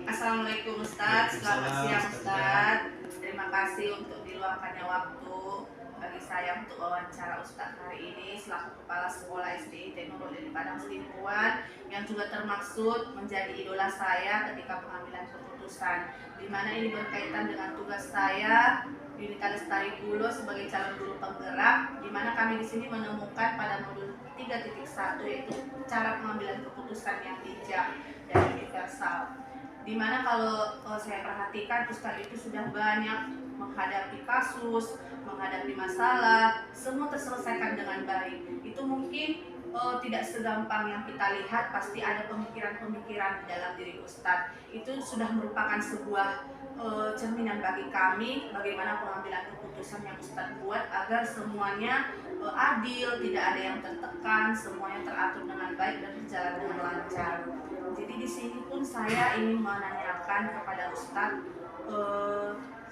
Assalamualaikum Ustadz, selamat siang Ustadz. Terima kasih untuk diluangkannya waktu bagi saya untuk wawancara Ustadz hari ini selaku Kepala Sekolah SD Nurul di Padang Sidimpuan, yang juga termaksud menjadi idola saya ketika pengambilan keputusan, di mana ini berkaitan dengan tugas saya Yunita Lestari Gulo sebagai calon guru penggerak, di mana kami di sini menemukan pada modul 3.1 yaitu cara pengambilan keputusan yang bijak dan universal. Dimana kalau saya perhatikan Ustadz itu sudah banyak menghadapi kasus, menghadapi masalah, semua terselesaikan dengan baik. Itu mungkin tidak segampang yang kita lihat, pasti ada pemikiran-pemikiran di dalam diri Ustadz. Itu sudah merupakan sebuah cerminan bagi kami bagaimana pengambilan keputusan yang Ustadz buat agar semuanya adil, tidak ada yang tertekan, semuanya teratur dengan baik dan berjalan dengan lancar. Jadi di sini pun saya ingin menanyakan kepada Ustadz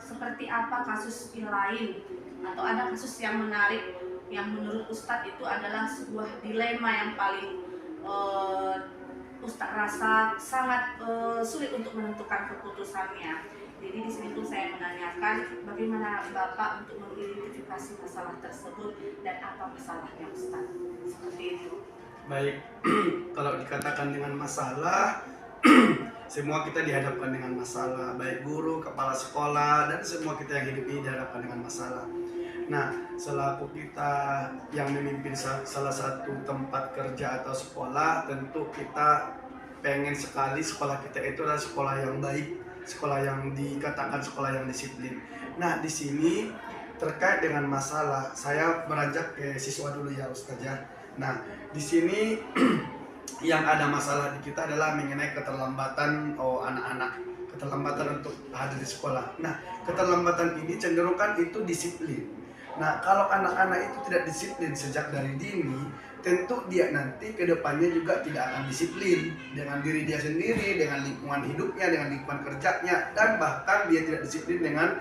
seperti apa kasus lain atau ada kasus yang menarik yang menurut Ustadz itu adalah sebuah dilema yang paling Ustadz rasa sangat sulit untuk menentukan keputusannya. Jadi di sini pun saya menanyakan bagaimana Bapak untuk mengidentifikasi masalah tersebut dan apa masalahnya Ustadz. Seperti itu. Baik, kalau dikatakan dengan masalah, semua kita dihadapkan dengan masalah, baik guru, kepala sekolah, dan semua kita yang hidup ini dihadapkan dengan masalah. Nah, selaku kita yang memimpin salah satu tempat kerja atau sekolah, tentu kita pengen sekali sekolah kita itu adalah sekolah yang baik, sekolah yang dikatakan sekolah yang disiplin. Nah, di sini terkait dengan masalah, saya beranjak ke siswa dulu ya Ustazah. Nah, di sini yang ada masalah di kita adalah mengenai keterlambatan anak-anak, keterlambatan untuk hadir di sekolah. Nah, keterlambatan ini cenderung kan itu disiplin. Nah, kalau anak-anak itu tidak disiplin sejak dari dini, tentu dia nanti ke depannya juga tidak akan disiplin dengan diri dia sendiri, dengan lingkungan hidupnya, dengan lingkungan kerjanya, dan bahkan dia tidak disiplin dengan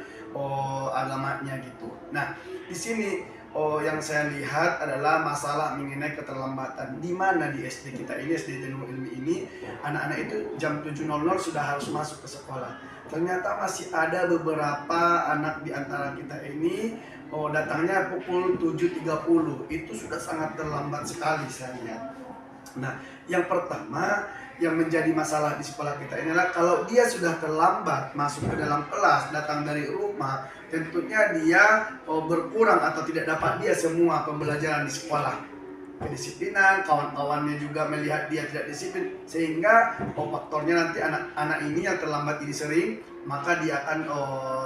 agamanya gitu. Nah, di sini yang saya lihat adalah masalah mengenai keterlambatan. Di mana di SD kita ini, SD Nurul Ilmi ini, anak-anak itu jam 7.00 sudah harus masuk ke sekolah. Ternyata masih ada beberapa anak di antara kita ini datangnya pukul 7.30. Itu sudah sangat terlambat sekali saya lihat. Nah, yang pertama yang menjadi masalah di sekolah kita ini adalah kalau dia sudah terlambat masuk ke dalam kelas, datang dari rumah, tentunya dia berkurang atau tidak dapat dia semua pembelajaran di sekolah. Kedisiplinan, kawan-kawannya juga melihat dia tidak disiplin, sehingga faktornya nanti anak-anak ini yang terlambat ini sering, maka dia akan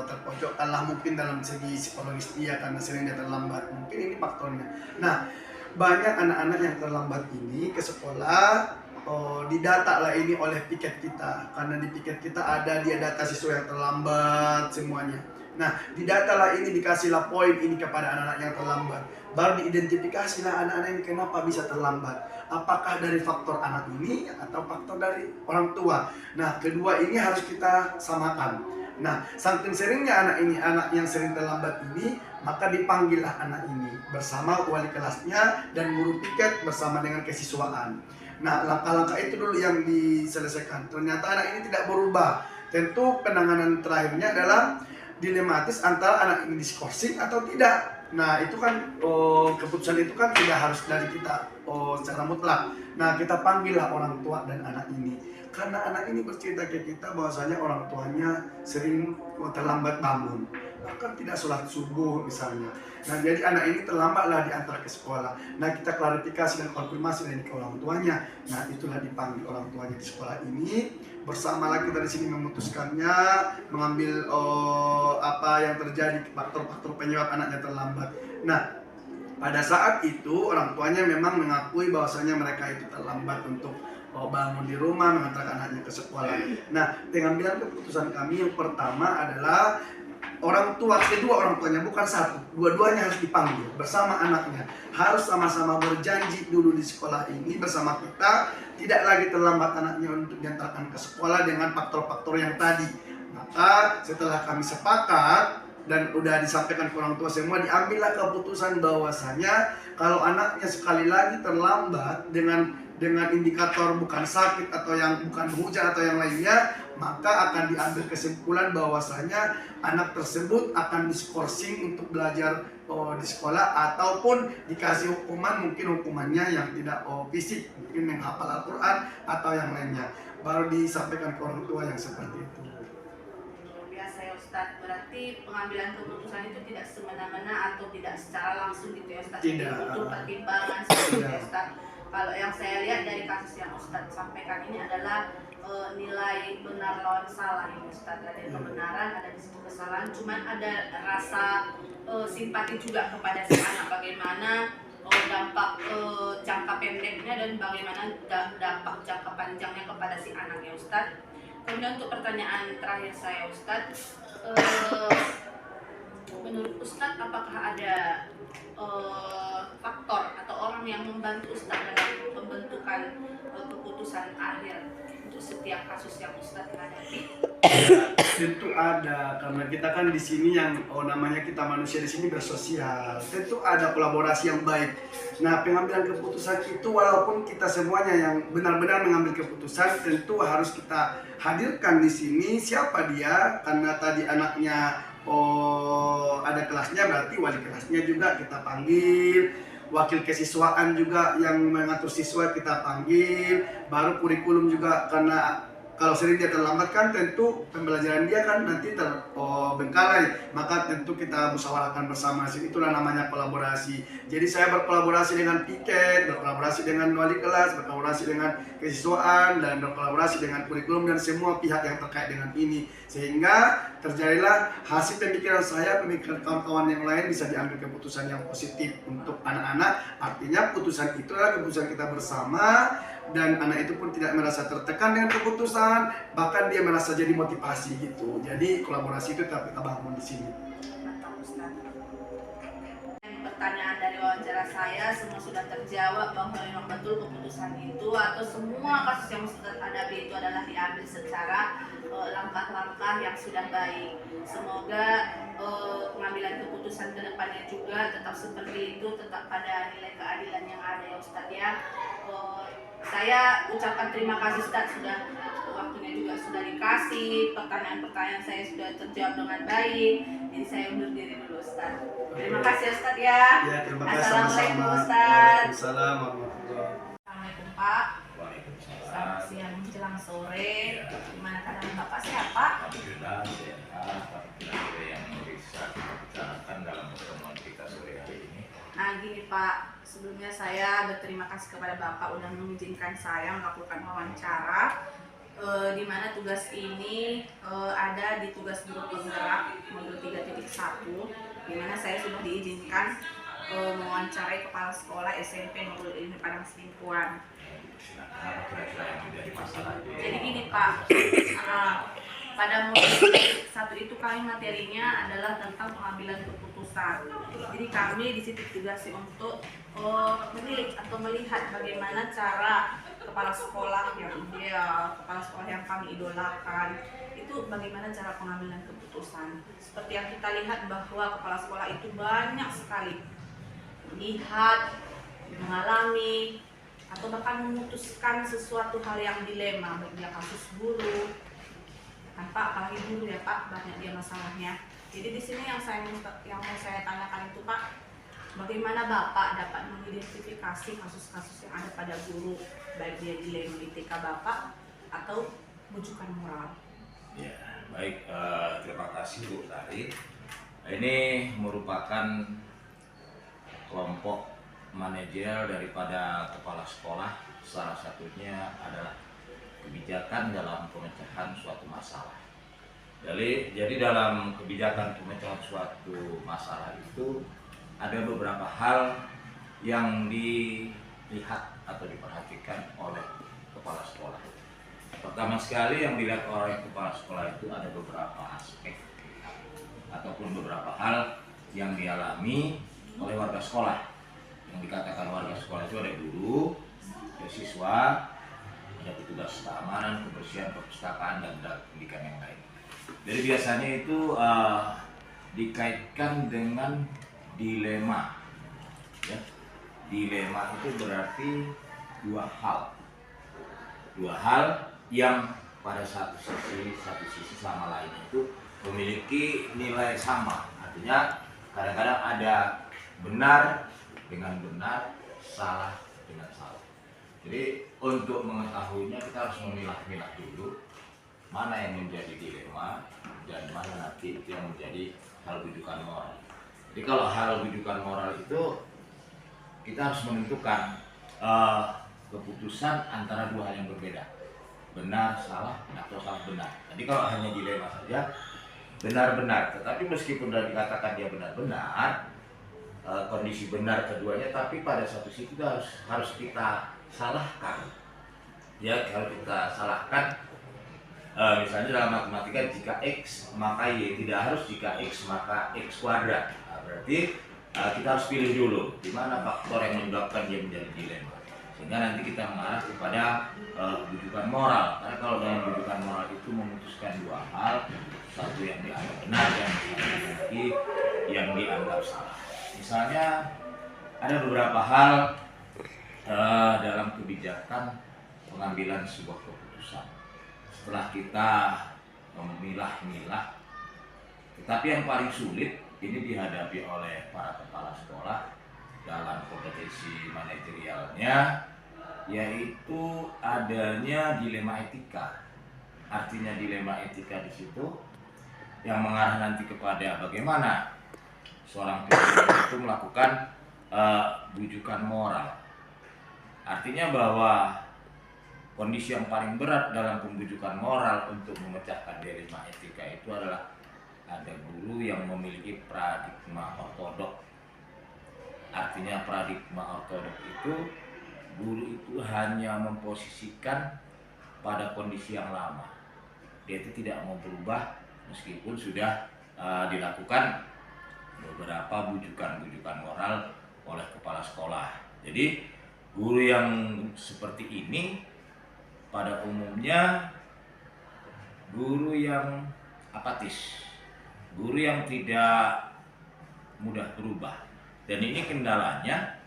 terpojokkanlah mungkin dalam segi psikologis dia karena sering dia terlambat. Mungkin ini faktornya. Nah, banyak anak-anak yang terlambat ini ke sekolah didata lah ini oleh piket kita, karena di piket kita ada dia data siswa yang terlambat semuanya. Nah, didata lah ini, dikasihlah poin ini kepada anak-anak yang terlambat, baru diidentifikasi lah anak-anak ini kenapa bisa terlambat, apakah dari faktor anak ini atau faktor dari orang tua. Nah, kedua ini harus kita samakan. Nah, saking seringnya anak ini, anak yang sering terlambat ini, maka dipanggillah anak ini bersama wali kelasnya dan guru piket bersama dengan kesiswaan. Nah, langkah-langkah itu dulu yang diselesaikan. Ternyata anak ini tidak berubah. Tentu penanganan terakhirnya adalah dilematis antara anak ini diskorsing atau tidak. Nah, itu kan keputusan itu kan tidak harus dari kita secara mutlak. Nah, kita panggillah orang tua dan anak ini. Karena anak ini bercerita ke kita bahwasanya orang tuanya sering terlambat bangun, bahkan tidak sholat subuh misalnya. Nah, jadi anak ini terlambatlah diantar ke sekolah. Nah, kita klarifikasi dan konfirmasi dari ke orang tuanya. Nah, itulah dipanggil orang tuanya di sekolah ini. Bersamalah kita di sini memutuskannya, mengambil apa yang terjadi, faktor-faktor penyebab anaknya terlambat. Nah, pada saat itu orang tuanya memang mengakui bahwasanya mereka itu terlambat untuk bangun di rumah, mengantarkan anaknya ke sekolah. Nah, pengambilan keputusan kami yang pertama adalah orang tua, kedua orang tuanya, bukan satu, dua-duanya harus dipanggil bersama anaknya, harus sama-sama berjanji dulu di sekolah ini bersama kita, tidak lagi terlambat anaknya untuk diantarkan ke sekolah dengan faktor-faktor yang tadi. Maka setelah kami sepakat dan udah disampaikan ke orang tua semua, diambillah keputusan bahwasanya kalau anaknya sekali lagi terlambat dengan indikator bukan sakit atau yang bukan hujan atau yang lainnya, maka akan diambil kesimpulan bahwasanya anak tersebut akan diskorsing untuk belajar di sekolah ataupun dikasih hukuman, mungkin hukumannya yang tidak fisik, mungkin menghafal Al-Quran atau yang lainnya, baru disampaikan ke orang tua yang seperti itu. Biasa ya Ustadz, berarti pengambilan keputusan itu tidak semena-mena atau tidak secara langsung gitu ya Ustadz? Tidak. Butuh pertimbangan seperti ya Ustadz. Kalau yang saya lihat dari kasus yang Ustadz sampaikan ini adalah nilai benar lawan salah ya Ustadz. Ada kebenaran, ada di situ kesalahan, cuman ada rasa simpati juga kepada si anak, bagaimana dampak jangka pendeknya dan bagaimana dampak jangka panjangnya kepada si anak ya Ustadz. Kemudian untuk pertanyaan terakhir saya Ustadz, menurut Ustadz apakah ada faktor atau orang yang membantu Ustadz dalam pembentukan keputusan akhir untuk setiap kasus yang Ustadz hadapi? Tentu ada, karena kita kan di sini yang namanya kita manusia di sini bersosial. Tentu ada kolaborasi yang baik. Nah, pengambilan keputusan itu walaupun kita semuanya yang benar-benar mengambil keputusan, tentu harus kita hadirkan di sini siapa dia, karena tadi anaknya ada kelasnya, berarti wali kelasnya juga kita panggil, wakil kesiswaan juga yang mengatur siswa kita panggil, baru kurikulum juga, karena kalau sering dia terlambat kan tentu pembelajaran dia kan nanti terbengkalai, maka tentu kita musyawarahkan bersama. Itulah namanya kolaborasi. Jadi saya berkolaborasi dengan piket, berkolaborasi dengan wali kelas, berkolaborasi dengan kesiswaan, dan berkolaborasi dengan kurikulum dan semua pihak yang terkait dengan ini, sehingga terjadilah hasil pemikiran saya, pemikiran kawan-kawan yang lain bisa diambil keputusan yang positif untuk anak-anak. Artinya putusan itu adalah keputusan kita bersama, dan anak itu pun tidak merasa tertekan dengan keputusan, bahkan dia merasa jadi motivasi gitu. Jadi kolaborasi itu tetap kita bangun di sini. Mantap Ustaz. Pertanyaan dari wawancara saya semua sudah terjawab bahwa memang betul keputusan itu atau semua kasus yang Ustaz hadapi itu adalah diambil secara langkah-langkah yang sudah baik. Semoga pengambilan keputusan ke depannya juga tetap seperti itu, tetap pada nilai keadilan yang ada ya Ustaz ya. Saya ucapkan terima kasih Ustaz, sudah waktunya juga sudah dikasih, pertanyaan-pertanyaan saya sudah terjawab dengan baik. Jadi saya undur diri dulu Ustaz. Terima kasih Ustaz ya. Ya, terima kasih. Assalamualaikum sama-sama. Ustaz. Waalaikumsalam warahmatullahi. Assalamualaikum Pak. Waalaikumsalam. Selamat siang menjelang sore. Ya. Gimana keadaan Bapak sehat Pak? Alhamdulillah sehat. Alhamdulillah yang bisa kita bicarakan dalam pertemuan kita sore hari ini. Nah gini Pak, sebelumnya saya berterima kasih kepada Bapak udah mengizinkan saya melakukan wawancara, di mana tugas ini ada di tugas guru penggerak modul 3.1, di mana saya sudah diizinkan mewawancarai kepala sekolah SMP modul Ilmu Padang Selingkuhan. Silakan, apa kira-kira yang menjadi masalah itu? Jadi gini Pak, pada modul 1 itu kami materinya adalah tentang pengambilan keputusan. Jadi kami di situ ditugasi untuk menilik atau melihat bagaimana cara kepala sekolah yang ideal, kepala sekolah yang kami idolakan, itu bagaimana cara pengambilan keputusan. Seperti yang kita lihat bahwa kepala sekolah itu banyak sekali melihat, mengalami, atau bahkan memutuskan sesuatu hal yang dilema, baik dia kasus guru, kan Pak, apalagi guru ya Pak, banyak dia masalahnya. Jadi di sini yang mau saya tanyakan itu Pak, bagaimana Bapak dapat mengidentifikasi kasus-kasus yang ada pada guru, baik dia dilema etika Bapak atau rujukan moral? Ya, baik. Terima kasih Bu Tari. Ini merupakan kelompok manajer daripada kepala sekolah. Salah satunya adalah kebijakan dalam pemecahan suatu masalah. Jadi dalam kebijakan pemecahan suatu masalah itu ada beberapa hal yang dilihat atau diperhatikan oleh kepala sekolah. Pertama sekali yang dilihat oleh kepala sekolah itu ada beberapa aspek ataupun beberapa hal yang dialami oleh warga sekolah. Yang dikatakan warga sekolah itu ada guru, ada siswa, ada petugas keamanan, kebersihan, perpustakaan, dan pendidikan yang lain. Jadi biasanya itu dikaitkan dengan dilema. Ya. Dilema itu berarti dua hal yang pada satu sisi sama lain itu memiliki nilai sama. Artinya kadang-kadang ada benar dengan benar, salah dengan salah. Jadi untuk mengetahuinya kita harus memilah-milah dulu mana yang menjadi dilema dan mana nanti itu yang menjadi hal rujukan moral. Jadi kalau hal rujukan moral itu kita harus menentukan keputusan antara dua hal yang berbeda, benar salah atau salah benar. Jadi kalau hanya dilema saja benar-benar, tetapi meskipun sudah dikatakan dia benar-benar, kondisi benar keduanya, tapi pada satu sisi itu harus kita salahkan. Ya, kalau kita salahkan, misalnya dalam matematika jika X maka Y, tidak harus jika X maka X kuadrat. Nah, berarti kita harus pilih dulu di mana faktor yang menyebabkan dia menjadi dilema, sehingga nanti kita mengarah kepada rujukan moral. Karena kalau dalam rujukan moral itu memutuskan dua hal, satu yang dianggap benar dan lagi yang dianggap salah. Misalnya ada beberapa hal dalam kebijakan pengambilan sebuah keputusan. Setelah kita memilah-milah, tetapi yang paling sulit ini dihadapi oleh para kepala sekolah dalam kompetensi manajerialnya, yaitu adanya dilema etika. Artinya dilema etika di situ yang mengarah nanti kepada bagaimana seorang pemimpin itu melakukan bujukan moral. Artinya bahwa kondisi yang paling berat dalam pembujukan moral untuk memecahkan dilema etika itu adalah ada guru yang memiliki paradigma ortodok. Artinya paradigma ortodok itu guru itu hanya memposisikan pada kondisi yang lama. Dia itu tidak mau berubah meskipun sudah dilakukan beberapa bujukan-bujukan moral oleh kepala sekolah. Jadi guru yang seperti ini pada umumnya guru yang apatis, guru yang tidak mudah berubah. Dan ini kendalanya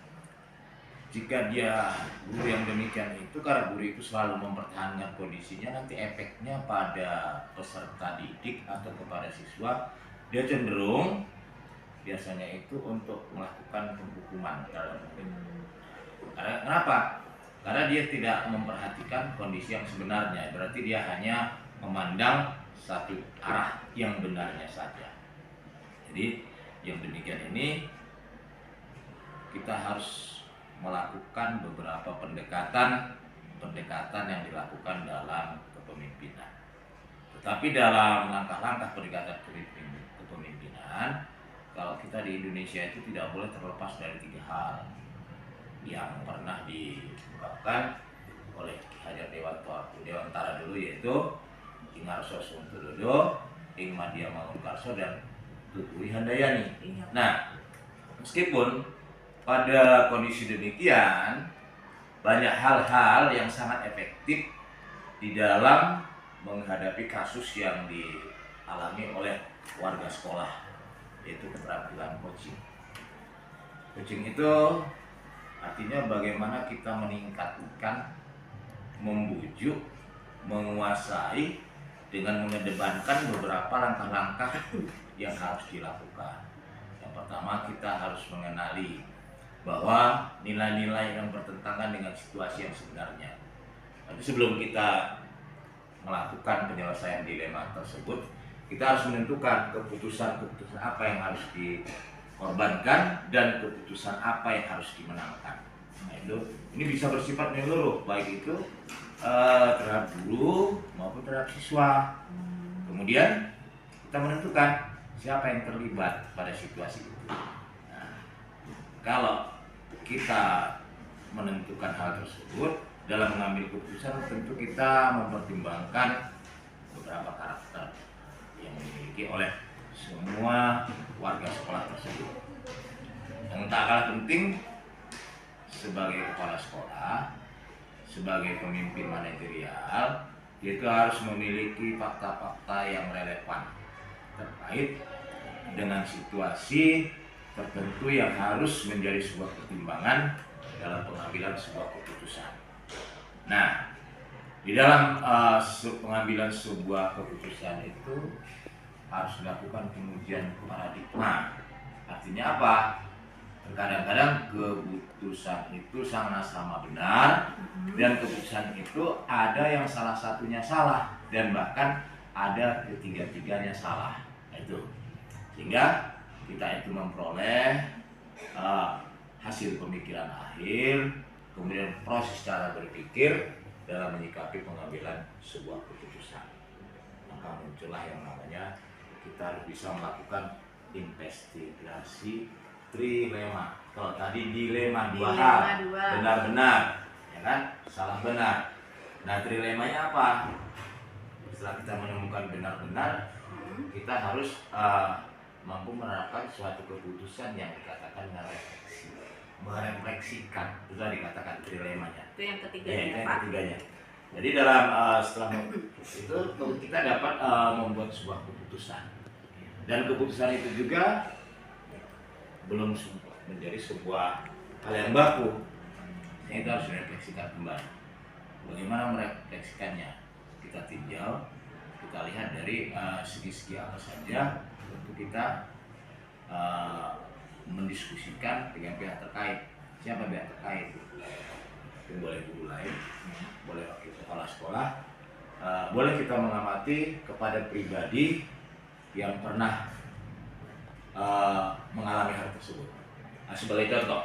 jika dia guru yang demikian itu, karena guru itu selalu mempertahankan kondisinya, nanti efeknya pada peserta didik atau kepada siswa, dia cenderung biasanya itu untuk melakukan penghukuman. Kenapa? Karena dia tidak memperhatikan kondisi yang sebenarnya. Berarti dia hanya memandang satu arah yang benarnya saja. Jadi yang demikian ini kita harus melakukan beberapa pendekatan yang dilakukan dalam kepemimpinan. Tetapi dalam langkah-langkah pendekatan kepemimpinan, kalau kita di Indonesia itu tidak boleh terlepas dari tiga hal yang pernah diungkapkan oleh Hajar Dewantara dulu, yaitu Ing Arso Suntudodo, Ing Madya Mangunkarso, dan Tutui Handayani. Nah, meskipun pada kondisi demikian, banyak hal-hal yang sangat efektif di dalam menghadapi kasus yang dialami oleh warga sekolah, yaitu keterampilan coaching. Coaching itu artinya bagaimana kita meningkatkan, membujuk, menguasai dengan mengedepankan beberapa langkah-langkah yang harus dilakukan. Yang pertama, kita harus mengenali bahwa nilai-nilai yang bertentangan dengan situasi yang sebenarnya. Tapi sebelum kita melakukan penyelesaian dilema tersebut, kita harus menentukan keputusan apa yang harus dikorbankan dan keputusan apa yang harus dimenangkan. Nah, ini bisa bersifat menyeluruh, baik itu terhadap guru maupun terhadap siswa. Kemudian kita menentukan siapa yang terlibat pada situasi itu. Nah, kalau kita menentukan hal tersebut dalam mengambil keputusan, tentu kita mempertimbangkan beberapa karakter yang dimiliki oleh semua warga sekolah tersebut. Yang tak kalah penting, sebagai kepala sekolah, sebagai pemimpin manajerial, itu harus memiliki fakta-fakta yang relevan terkait dengan situasi tertentu yang harus menjadi sebuah pertimbangan dalam pengambilan sebuah keputusan. Nah, Di dalam pengambilan sebuah keputusan itu harus dilakukan pengujian paradigma. Artinya apa? Kadang-kadang keputusan itu sama-sama benar dan keputusan itu ada yang salah satunya salah dan bahkan ada ketiga-tiganya salah. Itu sehingga kita itu memperoleh hasil pemikiran akhir, kemudian proses cara berpikir dalam menyikapi pengambilan sebuah keputusan. Maka muncullah yang namanya kita harus bisa melakukan investigasi trilema. Kalau tadi dilema dua hal, benar-benar, ya kan, salah benar. Nah, trilemanya apa? Setelah kita menemukan benar-benar, kita harus mampu menerapkan suatu keputusan yang dikatakan dengan refleksi, merefleksikan. Itu dikatakan trilemanya. Itu yang ketiga Ya, ya, itu yang Pak. ketiganya. Jadi dalam setelah itu kita dapat membuat sebuah keputusan, dan keputusan itu juga belum menjadi sebuah hal yang baku. Itu harus direfleksikan kembali. Bagaimana merefleksikannya? Kita tinjau, kita lihat dari segi-segi apa saja untuk kita mendiskusikan dengan pihak terkait. Siapa pihak terkait? Itu boleh guru lain, boleh wakil kepala sekolah, boleh kita mengamati kepada pribadi yang pernah mengalami hal tersebut. Nah, sebagai contoh,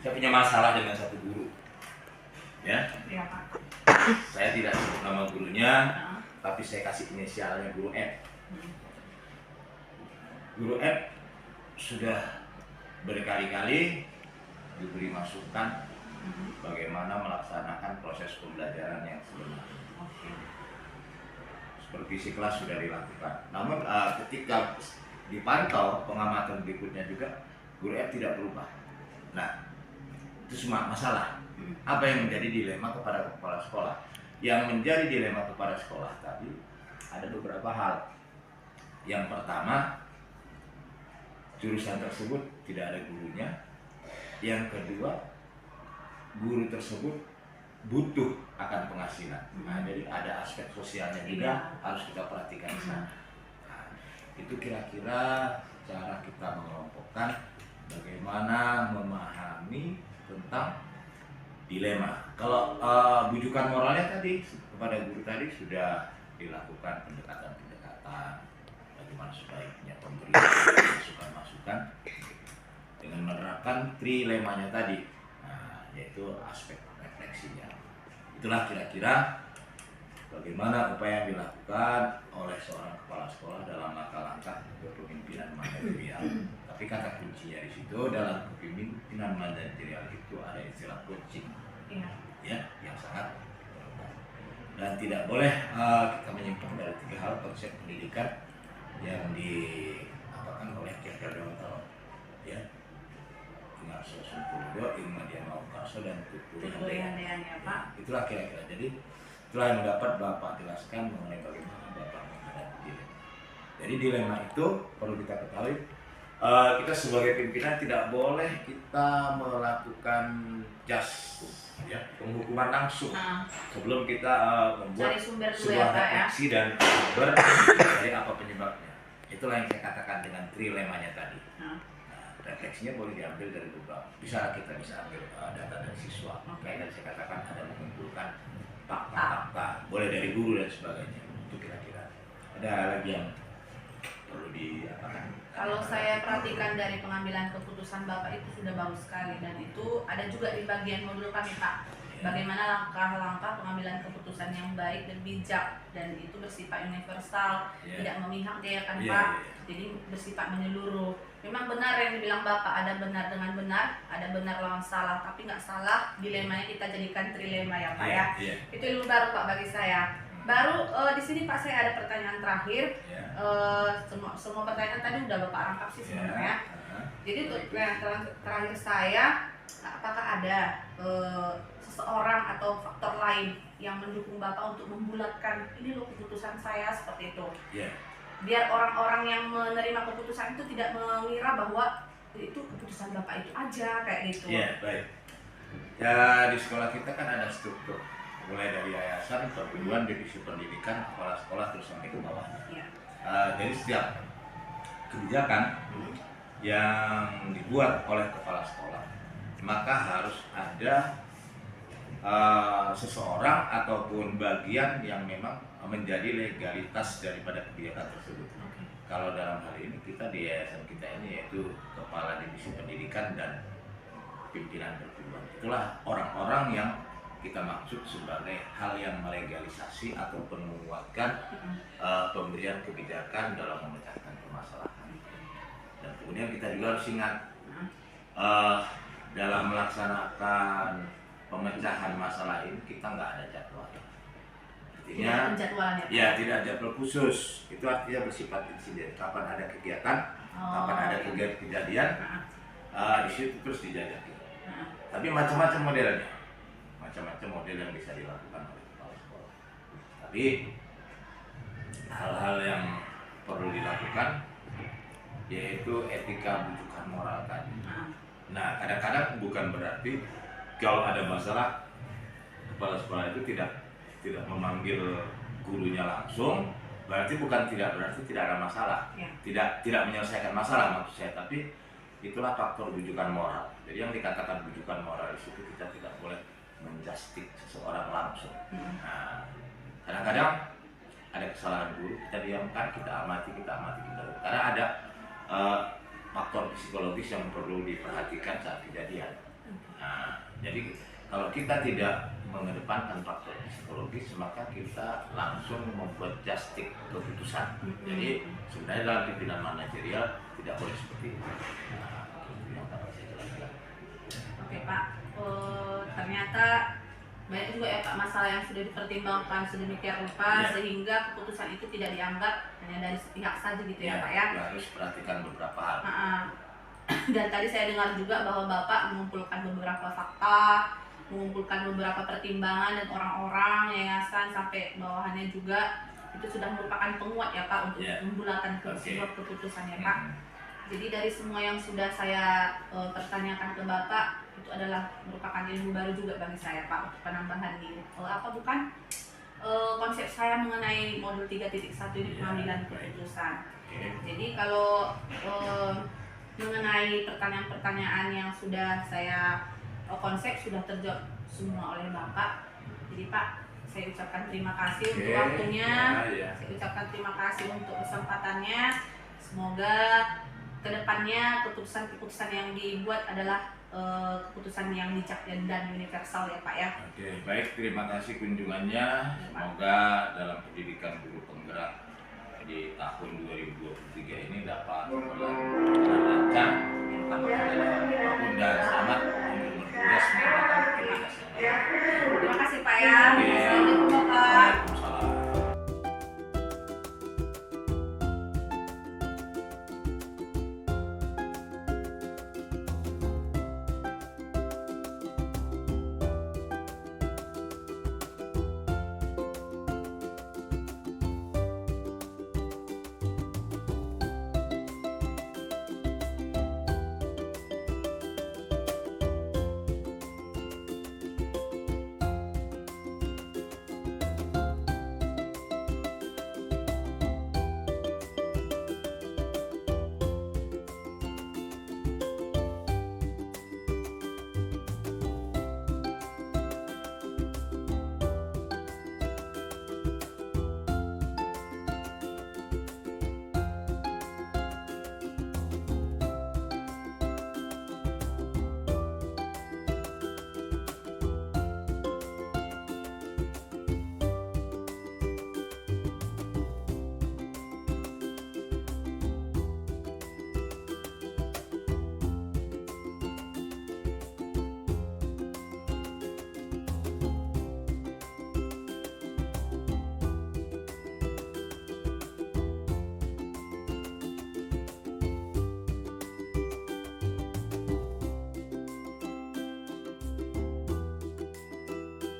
saya punya masalah dengan satu guru, ya. Iya, Pak. Saya tidak sebut nama gurunya, tapi saya kasih inisialnya Guru F. Guru F sudah berkali-kali diberi masukan bagaimana melaksanakan proses pembelajaran yang sebenarnya. Supervisi kelas sudah dilakukan. Namun ketika dipantau pengamatan berikutnya juga, Guru F tidak berubah. Nah, itu semua masalah. Apa yang menjadi dilema kepada kepala sekolah? Yang menjadi dilema kepada sekolah tadi ada beberapa hal. Yang pertama, jurusan tersebut tidak ada gurunya. Yang kedua, guru tersebut butuh akan penghasilan. Nah, jadi ada aspek sosialnya juga harus kita perhatikan di sana. Nah, itu kira-kira cara kita mengelompokkan bagaimana memahami tentang dilema. Kalau bujukan moralnya tadi kepada guru tadi sudah dilakukan pendekatan-pendekatan bagaimana sebaiknya pemberi masukan-masukan dengan menerapkan trilemanya tadi. Nah, yaitu aspek refleksinya. Itulah kira-kira bagaimana upaya yang dilakukan oleh seorang kepala sekolah dalam langkah-langkah kepemimpinan manajerial. Tapi kata kuncinya di situ, dalam kepemimpinan manajerial itu ada istilah coaching, ya, yang sangat diperlukan. Dan tidak boleh kita menyimpang dari tiga hal konsep pendidikan yang diapakan oleh Kiai Darmawan, ya. Ingarso Sumpuryo, Irmadian Maukarso, dan Tuturian ya, Pak. Itulah kira-kira. Jadi itulah yang dapat Bapak jelaskan mengenai bagaimana Bapak menghadapi dilema. Jadi dilema itu perlu kita ketahui, kita sebagai pimpinan tidak boleh kita melakukan ya, penghukuman langsung sebelum kita membuat Cari sumber dulu sebuah ya, Pak, ya. refleksi dan sumber dari apa penyebabnya. Itulah yang saya katakan dengan trilemanya tadi. Refleksinya boleh diambil dari beberapa. Kita bisa ambil data dari siswa. Kayak yang saya katakan ada mengumpulkan fakta-fakta, boleh dari guru dan sebagainya. Itu kira-kira. Ada lagi yang perlu diapakan? Kalau saya perhatikan dari pengambilan keputusan Bapak itu sudah bagus sekali, dan itu ada juga di bagian modul kami, Pak. Bagaimana langkah-langkah pengambilan keputusan yang baik dan bijak, dan itu bersifat universal, tidak memihak ya kan, Pak. Jadi bersifat menyeluruh. Memang benar yang dibilang Bapak, ada benar dengan benar, ada benar lawan salah, tapi nggak salah dilemanya kita jadikan trilema ya, Pak, ya. Itu ilmu baru, Pak, bagi saya. Baru di sini, Pak, saya ada pertanyaan terakhir. Semua pertanyaan tadi udah Bapak rangkap sih sebenarnya. Jadi untuk yang terakhir saya, apakah ada seseorang atau faktor lain yang mendukung Bapak untuk membulatkan ini loh keputusan saya seperti itu? Biar orang-orang yang menerima keputusan itu tidak mengira bahwa itu keputusan Bapak itu aja kayak gitu. Baik. Ya, di sekolah kita kan ada struktur. mulai dari yayasan, perguruan, divisi pendidikan, kepala sekolah terus sampai ke bawahnya. Iya. Jadi setiap kebijakan yang dibuat oleh kepala sekolah maka harus ada seseorang ataupun bagian yang memang menjadi legalitas daripada kebijakan tersebut. Kalau dalam hal ini kita di yayasan kita ini yaitu kepala divisi pendidikan dan pimpinan perguruan. Itulah orang-orang yang kita maksud sebagai hal yang melegalisasi ataupun menguatkan pemberian kebijakan dalam memecahkan permasalahan. Dan kemudian kita juga harus ingat dalam melaksanakan pemecahan masalah ini kita nggak ada jadwal. Artinya ya tidak ada jadwal khusus. Itu artinya bersifat insiden. Kapan ada kegiatan, kapan ada kejadian, di situ terus dijajaki. Tapi macam-macam modelnya, macam-macam model yang bisa dilakukan oleh kepala sekolah. Tapi hal-hal yang perlu dilakukan yaitu etika bujukan moral tadi. Nah, kadang-kadang bukan berarti kalau ada masalah kepala sekolah itu tidak memanggil gurunya langsung, berarti berarti tidak ada masalah, tidak menyelesaikan masalah maksud saya, tapi itulah faktor bujukan moral. Jadi yang dikatakan bujukan moral di situ kita tidak boleh menjustik seseorang langsung. Nah, kadang-kadang ada kesalahan guru, kita diamkan, kita amati, karena ada faktor psikologis yang perlu diperhatikan saat kejadian. Nah, jadi kalau kita tidak mengedepankan faktor psikologis, maka kita langsung membuat justik keputusan. Jadi sebenarnya dalam pimpinan manajerial tidak boleh seperti itu. Nah, itu yang dapat saya jelaskan. Oke Pak, ternyata banyak juga ya Pak masalah yang sudah dipertimbangkan sedemikian rupa sehingga keputusan itu tidak dianggap hanya dari sepihak saja gitu ya Pak ya. Harus perhatikan beberapa hal. Dan tadi saya dengar juga bahwa Bapak mengumpulkan beberapa fakta, mengumpulkan beberapa pertimbangan dan orang-orang, yayasan sampai bawahannya juga itu sudah merupakan penguat ya Pak untuk membulatkan sebuah keputusan ya Pak. Jadi dari semua yang sudah saya pertanyakan ke Bapak itu adalah merupakan ilmu baru juga bagi saya Pak untuk penambahan ini. Konsep saya mengenai modul 3.1 ini pengambilan keputusan. Jadi kalau mengenai pertanyaan-pertanyaan yang sudah saya konsep sudah terjawab semua oleh Bapak. Jadi Pak, saya ucapkan terima kasih untuk waktunya. Saya ucapkan terima kasih untuk kesempatannya. Semoga kedepannya keputusan-keputusan yang dibuat adalah keputusan yang bijak dan universal ya Pak ya. Oke, baik, terima kasih kunjungannya. Semoga dalam pendidikan guru penggerak di tahun 2023 ini dapat berjalan lancar, dan selamat untuk bertugas mengembangkan pendidikan.